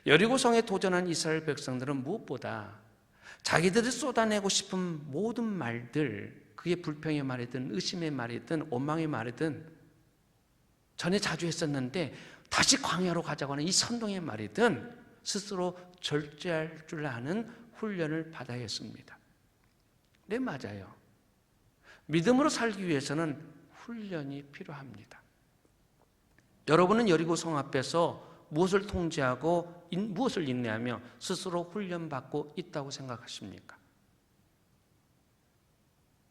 여리고성에 도전한 이스라엘 백성들은 무엇보다 자기들이 쏟아내고 싶은 모든 말들, 그게 불평의 말이든 의심의 말이든 원망의 말이든 전에 자주 했었는데 다시 광야로 가자고 하는 이 선동의 말이든 스스로 절제할 줄 아는 훈련을 받아야 했습니다. 네, 맞아요. 믿음으로 살기 위해서는 훈련이 필요합니다. 여러분은 여리고성 앞에서 무엇을 통제하고 무엇을 인내하며 스스로 훈련받고 있다고 생각하십니까?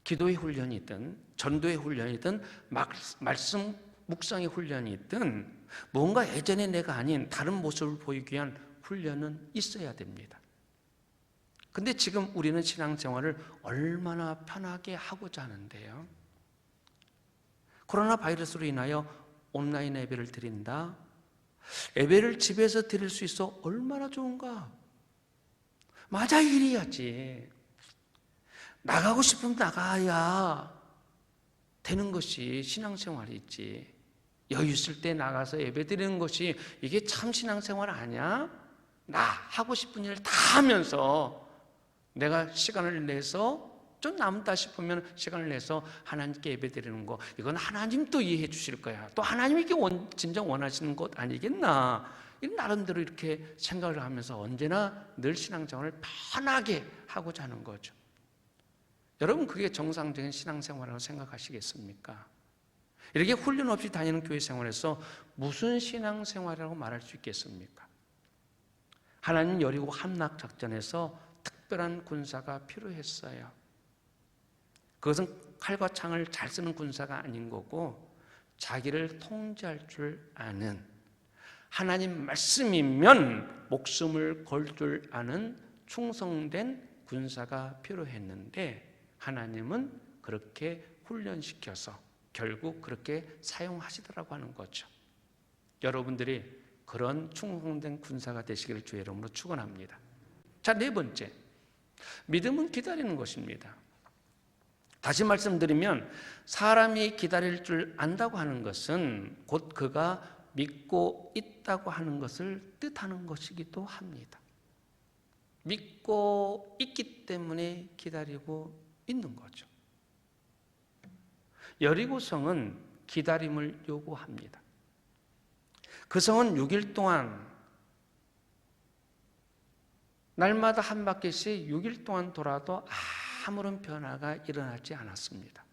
기도의 훈련이든 전도의 훈련이든 말씀 묵상의 훈련이든 뭔가 예전의 내가 아닌 다른 모습을 보이기 위한 훈련은 있어야 됩니다. 근데 지금 우리는 신앙생활을 얼마나 편하게 하고자 하는데요. 코로나 바이러스로 인하여 온라인 예배를 드린다. 예배를 집에서 드릴 수 있어 얼마나 좋은가. 맞아, 이래야지. 나가고 싶으면 나가야 되는 것이 신앙생활이지. 여유 있을 때 나가서 예배 드리는 것이 이게 참 신앙생활 아니야? 나 하고 싶은 일 다 하면서 내가 시간을 내서 좀 남다 싶으면 시간을 내서 하나님께 예배 드리는 거, 이건 하나님도 이해해 주실 거야. 또 하나님이 이게 진정 원하시는 것 아니겠나. 나름대로 이렇게 생각을 하면서 언제나 늘 신앙생활을 편하게 하고자 하는 거죠. 여러분, 그게 정상적인 신앙생활이라고 생각하시겠습니까? 이렇게 훈련 없이 다니는 교회 생활에서 무슨 신앙생활이라고 말할 수 있겠습니까? 하나님 여리고 함락 작전에서 특별한 군사가 필요했어요. 그것은 칼과 창을 잘 쓰는 군사가 아닌 거고 자기를 통제할 줄 아는, 하나님 말씀이면 목숨을 걸 줄 아는 충성된 군사가 필요했는데 하나님은 그렇게 훈련시켜서 결국 그렇게 사용하시더라고 하는 거죠. 여러분들이 그런 충성된 군사가 되시기를 주의 이름으로 축원합니다. 자, 네 번째, 믿음은 기다리는 것입니다. 다시 말씀드리면 사람이 기다릴 줄 안다고 하는 것은 곧 그가 믿고 있다고 하는 것을 뜻하는 것이기도 합니다. 믿고 있기 때문에 기다리고 있는 거죠. 여리고성은 기다림을 요구합니다. 그 성은 6일 동안 날마다 한 바퀴씩 6일 동안 돌아도 아무런 변화가 일어나지 않았습니다.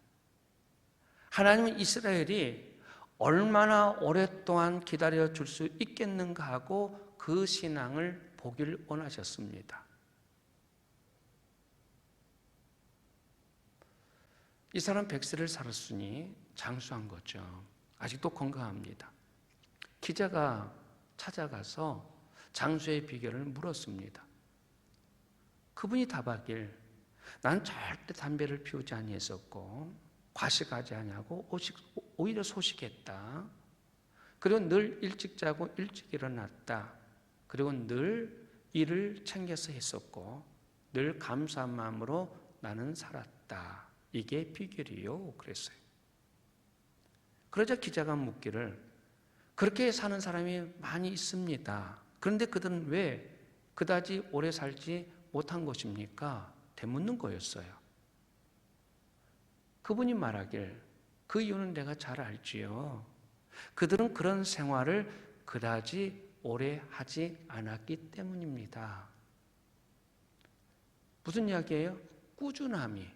하나님은 이스라엘이 얼마나 오랫동안 기다려줄 수 있겠는가 하고 그 신앙을 보길 원하셨습니다. 이 사람 100세를 살았으니 장수한 거죠. 아직도 건강합니다. 기자가 찾아가서 장수의 비결을 물었습니다. 그분이 답하길, 난 절대 담배를 피우지 아니했었고 과식하지 아니하고 오히려 소식했다. 그리고 늘 일찍 자고 일찍 일어났다. 그리고 늘 일을 챙겨서 했었고 늘 감사한 마음으로 나는 살았다. 이게 비결이요. 그랬어요. 그러자 기자가 묻기를, 그렇게 사는 사람이 많이 있습니다. 그런데 그들은 왜 그다지 오래 살지 못한 것입니까? 되묻는 거였어요. 그분이 말하길, 그 이유는 내가 잘 알지요. 그들은 그런 생활을 그다지 오래 하지 않았기 때문입니다. 무슨 이야기예요? 꾸준함이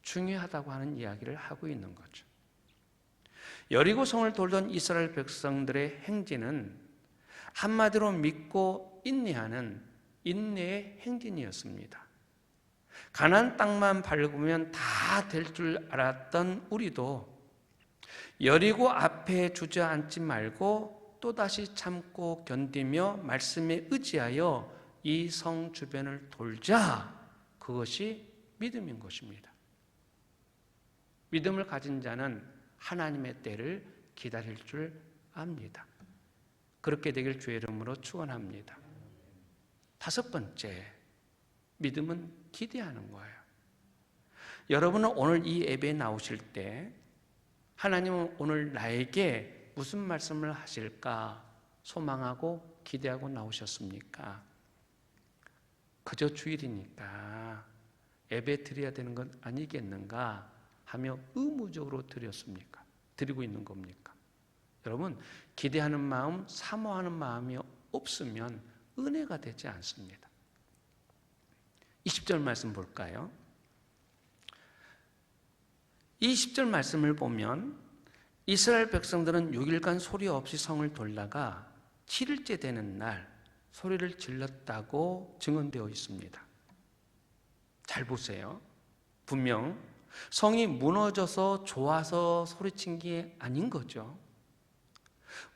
중요하다고 하는 이야기를 하고 있는 거죠. 여리고성을 돌던 이스라엘 백성들의 행진은 한마디로 믿고 인내하는 인내의 행진이었습니다. 가나안 땅만 밟으면 다 될 줄 알았던 우리도 여리고 앞에 주저앉지 말고 또다시 참고 견디며 말씀에 의지하여 이 성 주변을 돌자. 그것이 믿음인 것입니다. 믿음을 가진 자는 하나님의 때를 기다릴 줄 압니다. 그렇게 되길 주의 이름으로 축원합니다. 다섯 번째, 믿음은 기대하는 거예요. 여러분은 오늘 이 예배에 나오실 때 하나님은 오늘 나에게 무슨 말씀을 하실까 소망하고 기대하고 나오셨습니까? 그저 주일이니까 예배 드려야 되는 건 아니겠는가 하며 의무적으로 드렸습니까? 드리고 있는 겁니까? 여러분, 기대하는 마음, 사모하는 마음이 없으면 은혜가 되지 않습니다. 20절 말씀 볼까요? 이 10절 말씀을 보면 이스라엘 백성들은 6일간 소리 없이 성을 돌다가 7일째 되는 날 소리를 질렀다고 증언되어 있습니다. 잘 보세요. 분명 성이 무너져서 좋아서 소리친 게 아닌 거죠.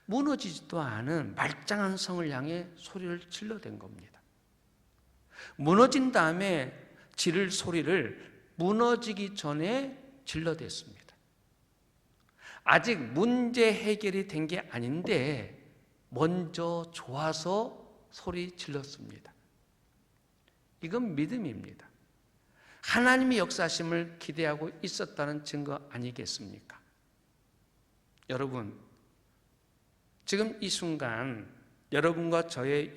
무너지지도 않은 말짱한 성을 향해 소리를 질러댄 겁니다. 무너진 다음에 지를 소리를 무너지기 전에 질러댔습니다. 아직 문제 해결이 된 게 아닌데 먼저 좋아서 소리 질렀습니다. 이건 믿음입니다. 하나님의 역사심을 기대하고 있었다는 증거 아니겠습니까? 여러분, 지금 이 순간 여러분과 저의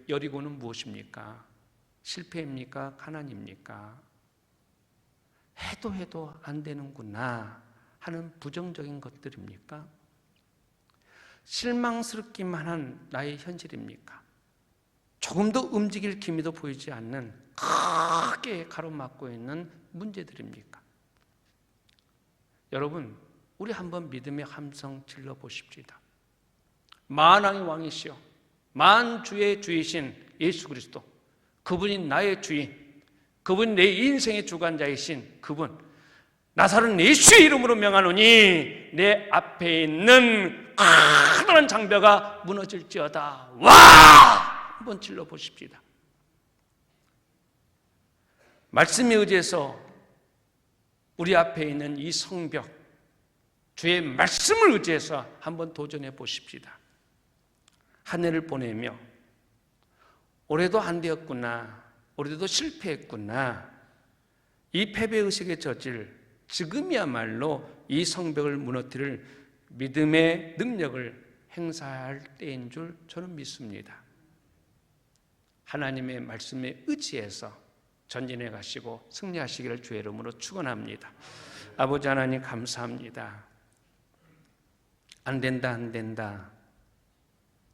여리고는 무엇입니까? 실패입니까? 가난입니까? 해도 안 되는구나 하는 부정적인 것들입니까? 실망스럽기만 한 나의 현실입니까? 조금 더 움직일 기미도 보이지 않는 크게 가로막고 있는 문제들입니까? 여러분, 우리 한번 믿음의 함성 질러 보십시다. 만왕의 왕이시여 만주의 주이신 예수 그리스도, 그분이 나의 주인, 그분이 내 인생의 주관자이신 그분, 나사렛 예수의 이름으로 명하노니 내 앞에 있는 커다란 장벽아 무너질지어다. 와! 한번 질러 보십시다. 말씀에 의지해서 우리 앞에 있는 이 성벽, 주의 말씀을 의지해서 한번 도전해 보십시다. 한 해를 보내며 올해도 안 되었구나, 올해도 실패했구나, 이 패배의식에 젖을 지금이야말로 이 성벽을 무너뜨릴 믿음의 능력을 행사할 때인 줄 저는 믿습니다. 하나님의 말씀에 의지해서 전진해 가시고 승리하시기를 주의 이름으로 축원합니다. 아버지 하나님 감사합니다. 안 된다.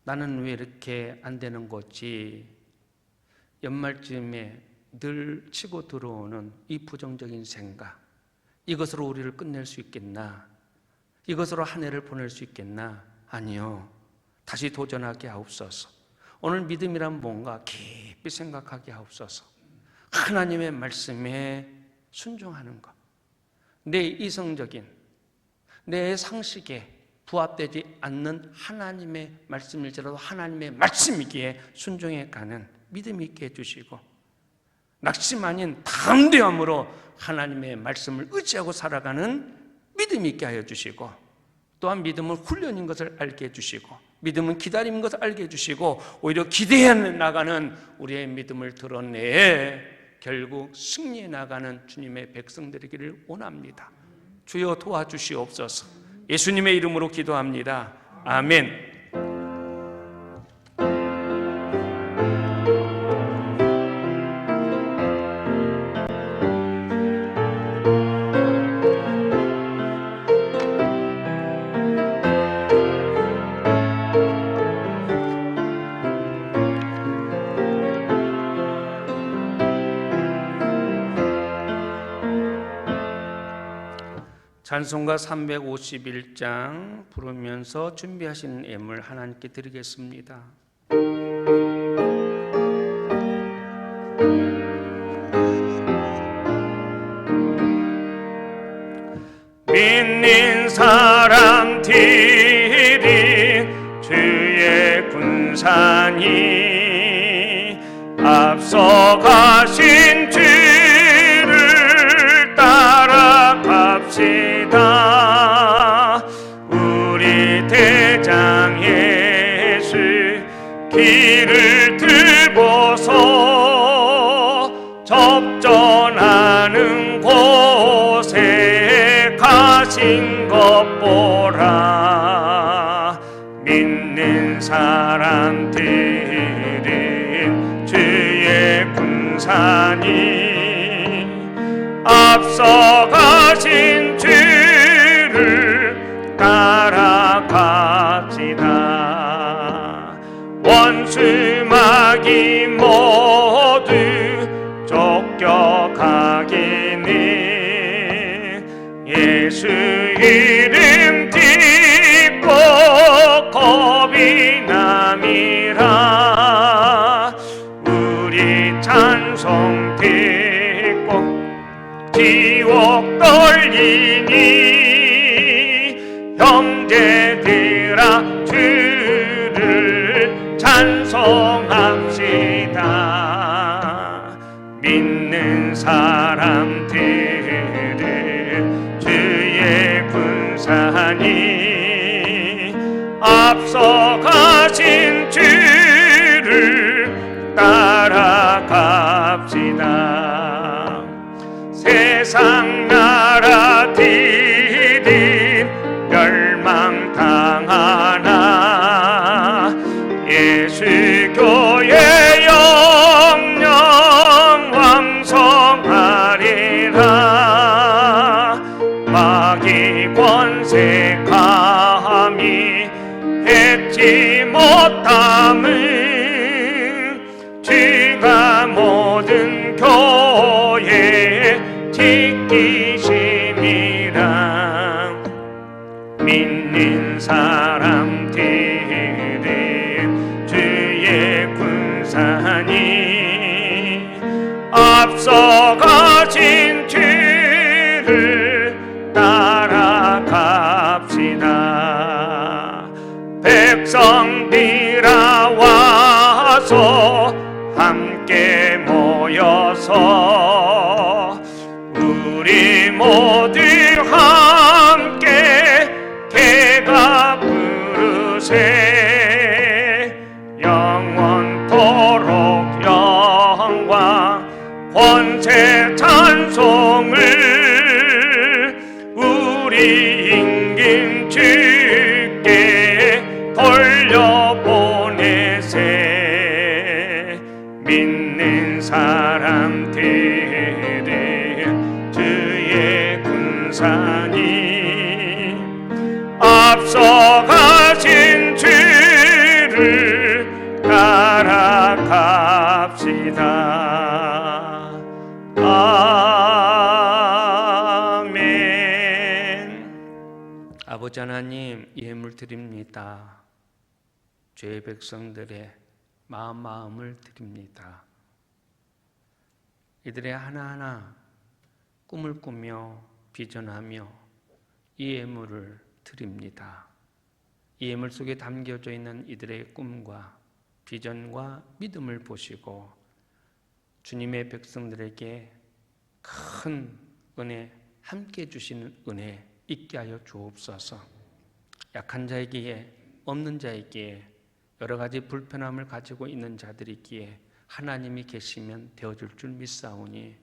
나는 왜 이렇게 안 되는 거지? 연말쯤에 늘 치고 들어오는 이 부정적인 생각, 이것으로 우리를 끝낼 수 있겠나? 이것으로 한 해를 보낼 수 있겠나? 아니요. 다시 도전하게 하옵소서. 오늘 믿음이란 뭔가 깊이 생각하게 하옵소서. 하나님의 말씀에 순종하는 것, 내 이성적인, 내 상식에 부합되지 않는 하나님의 말씀일지라도 하나님의 말씀이기에 순종해 가는 믿음 있게 해주시고, 낙심 아닌 담대함으로 하나님의 말씀을 의지하고 살아가는 믿음 있게 하여 주시고, 또한 믿음은 훈련인 것을 알게 해주시고, 믿음은 기다림인 것을 알게 해주시고, 오히려 기대해 나가는 우리의 믿음을 드러내 결국 승리해 나가는 주님의 백성들이기를 원합니다. 주여 도와주시옵소서. 예수님의 이름으로 기도합니다. 아멘. 찬송가 351장 부르면서 준비하신 예물 하나님께 드리겠습니다. 군사니 앞서가신 주를 따라갑시다. 우리 대장 예수 길을 들고서 접전하는 곳에 가신 것 보라. 믿는 사람들은 주의 군사니 앞서가신 주를 따라갑시다. 원수 마귀 모두 쫓겨가기는 예수 이름 듣고 겁이 남이라. 우리 찬송 듣고 지옥 떨리니 형제들아 주를 찬송합시다. 믿는 사람들은 주의 군사니 앞서가신 주를 따라갑시다. 세상 나라들이 멸망당하나 예수 교회 영영 왕성하리라. 마귀 권세 감히 해치 못함은 주가 모든 교회에 지키심이라. 믿는 사람들은 주의 군사니 앞서가신 주를 따라갑시다. 백성들아 와서 함께 모여서 우리 모두 함께 개가 부르세. 영원토록 영광 권세 찬송을 우리 임긴 주께 돌려보내세. 믿는 사람들은 주의 군사니 앞서가신 주를 따라갑시다. 아멘. 아버지 하나님, 예물 드립니다. 죄의 백성들의 마음을 드립니다. 이들의 하나하나 꿈을 꾸며 비전하며 이 예물을 드립니다. 이 예물 속에 담겨져 있는 이들의 꿈과 비전과 믿음을 보시고 주님의 백성들에게 큰 은혜, 함께 주시는 은혜 있게 하여 주옵소서. 약한 자에게, 없는 자에게, 여러 가지 불편함을 가지고 있는 자들이 있기에 하나님이 계시면 되어줄 줄 믿사오니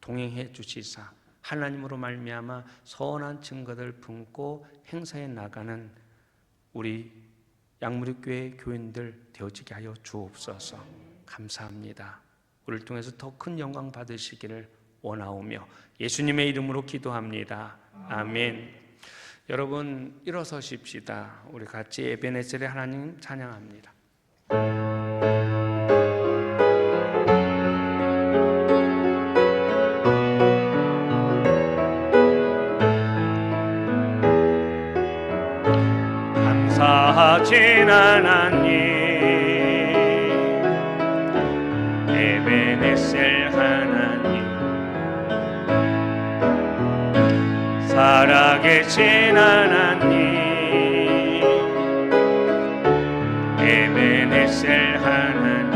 동행해 주시사 하나님으로 말미암아 선한 증거들 품고 행사해 나가는 우리 양무리교회 교인들 되어지게 하여 주옵소서. 감사합니다. 우리를 통해서 더 큰 영광 받으시기를 원하오며 예수님의 이름으로 기도합니다. 아멘. 여러분 일어서십시다. 우리 같이 에베네셀의 하나님 찬양합니다. 감사하신 하나님, 에베네셀 하나님, 살아계신 하나님, 에베네셀 에베네셀 하나님,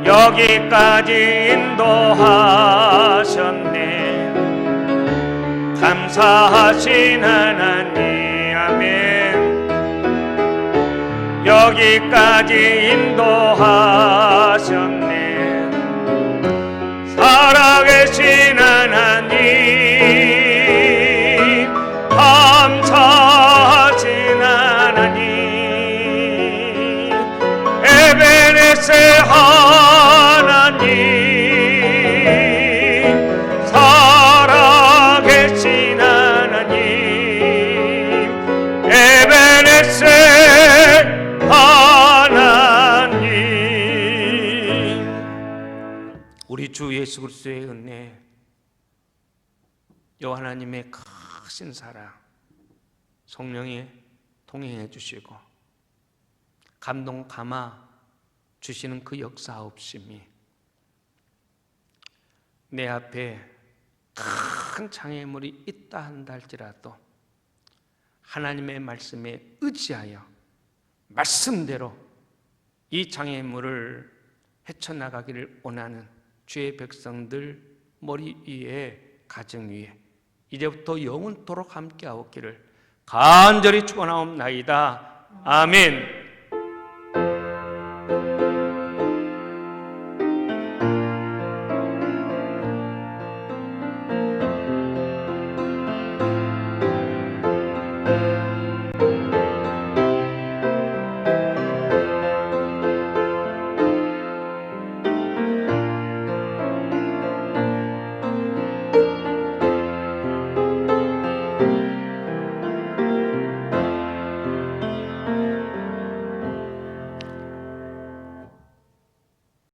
여기까지 인도하셨네. 감사하신 하나님, 아멘. 여기까지 인도하셨네. 살아계신 하나님, 감사하신 하나님, 에베네셀 하나님, 살아계신 하나님, 에베네셀 하나님. 우리 주 예수 그리스도의 은혜, 여 하나님의 크신 사랑, 성령이 동행해 주시고 감동 감아 주시는 그 역사옵심이 내 앞에 큰 장애물이 있다 한다 할지라도 하나님의 말씀에 의지하여 말씀대로 이 장애물을 헤쳐나가기를 원하는 주의 백성들 머리 위에, 가정 위에 이제부터 영원토록 함께하옵기를 간절히 축원하옵나이다. 아멘.